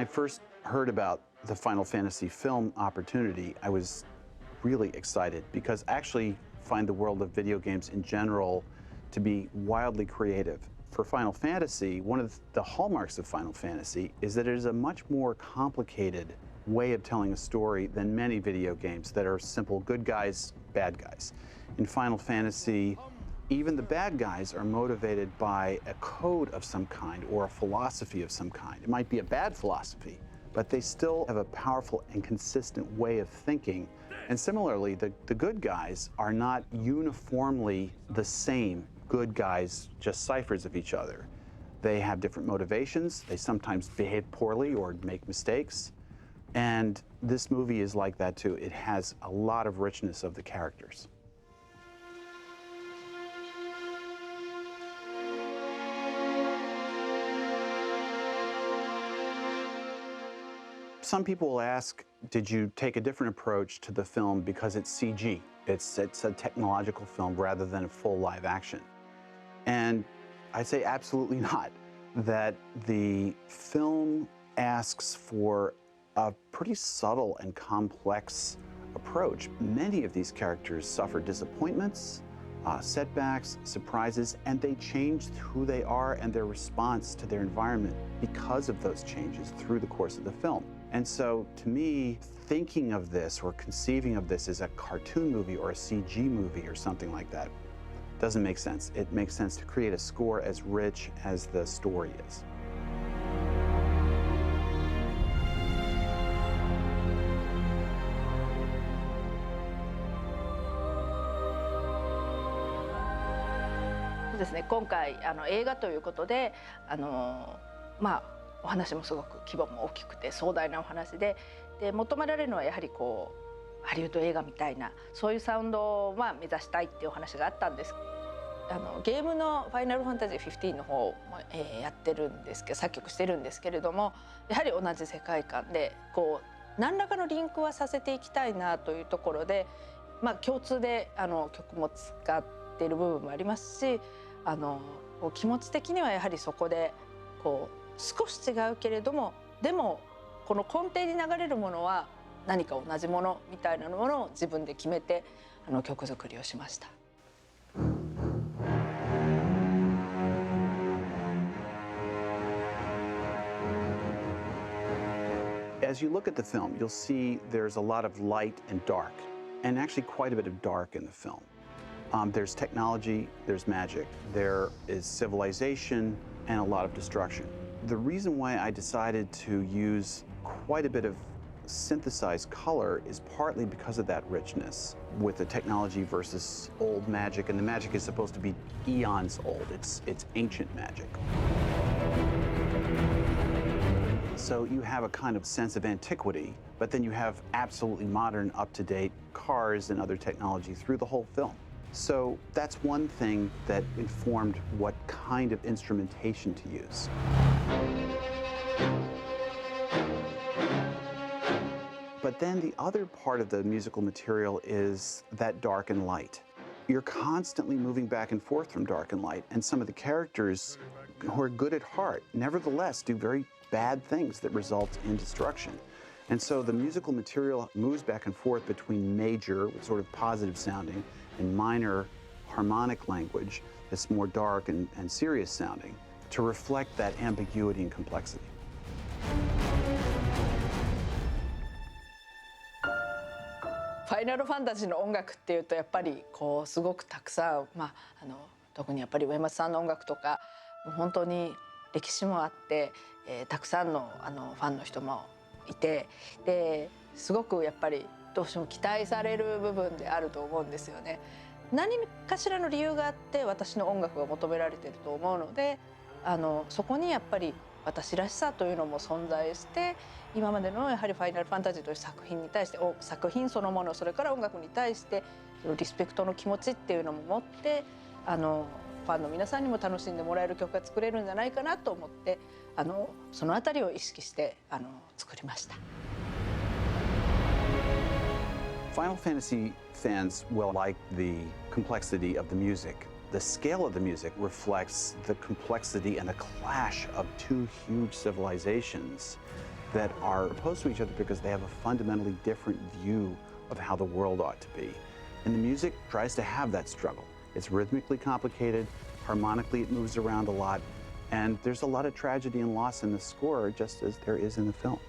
first heard about the Final Fantasy film opportunity, I was really excited because I actually find the world of video games in general to be wildly creative. For Final Fantasy, one of the hallmarks of Final Fantasy is that it is a much more complicated way of telling a story than many video games that are simple good guys, bad guys. In Final Fantasy, even the bad guys are motivated by a code of some kind or a philosophy of some kind. It might be a bad philosophy, but they still have a powerful and consistent way of thinking. And similarly, the good guys are not uniformly the same good guys, just ciphers of each other. They have different motivations. They sometimes behave poorly or make mistakes. And this movie is like that too. It has a lot of richness of the characters. Some people will ask, did you take a different approach to the film because it's CG? It's a technological film rather than a full live action. And I say absolutely not. That the film asks for a pretty subtle and complex approach. Many of these characters suffer disappointments, setbacks, surprises, and they change who they are and their response to their environment because of those changes through the course of the film. And so, to me, thinking of this or conceiving of this as a cartoon movie or a CG movie or something like that doesn't make sense. It makes sense to create a score as rich as the story is.ですね、今回映画ということでお話もすごく規模も大きくて壮大なお話で、求められるのはやはりこうハリウッド映画みたいなそういうサウンドを目指したいっていうお話があったんです。ゲームの「ファイナルファンタジー15」の方も、やってるんですけど作曲してるんですけれども、やはり同じ世界観でこう何らかのリンクはさせていきたいなというところで、共通で曲も使っている部分もありますし、気持ち的にはやはりそこでこう少し違うけれども、でもこの根底に流れるものは何か同じものみたいなものを自分で決めて曲作りをしました。As you look at the film, you'll see there's a lot of light and dark, and actually quite a bit of dark in the film. There's technology, there's magic, there is civilization, and a lot of destruction. The reason why I decided to use quite a bit of synthesized color is partly because of that richness with the technology versus old magic, and the magic is supposed to be eons old. It's ancient magic. So you have a kind of sense of antiquity, but then you have absolutely modern, up-to-date cars and other technology through the whole film. So that's one thing that informed what kind of instrumentation to use. But then the other part of the musical material is that dark and light. You're constantly moving back and forth from dark and light, and some of the characters who are good at heart nevertheless do very bad things that result in destruction. And so the musical material moves back and forth between major, sort of positive sounding, and minor harmonic language that's more dark and serious sounding to reflect that ambiguity and complexity. ファイナルファンタジーの音楽っていうとやっぱりこうすごくたくさん、特にやっぱり上松さんの音楽とかもう本当に歴史もあって、たくさんのファンの人もいて、ですごくやっぱりどうしても期待される部分であると思うんですよね。何かしらの理由があって私の音楽が求められていると思うので、そこにやっぱり私らしさというのも存在して、今までのやはり「ファイナルファンタジー」という作品に対して作品そのもの、それから音楽に対してリスペクトの気持ちっていうのも持って、ファンの皆さんにも楽しんでもらえる曲が作れるんじゃないかなと思って、そのあたりを意識して作りました。Final Fantasy fans will like the complexity of the music. The scale of the music reflects the complexity and the clash of two huge civilizations that are opposed to each other because they have a fundamentally different view of how the world ought to be. And the music tries to have that struggle. It's rhythmically complicated, harmonically it moves around a lot, and there's a lot of tragedy and loss in the score, just as there is in the film.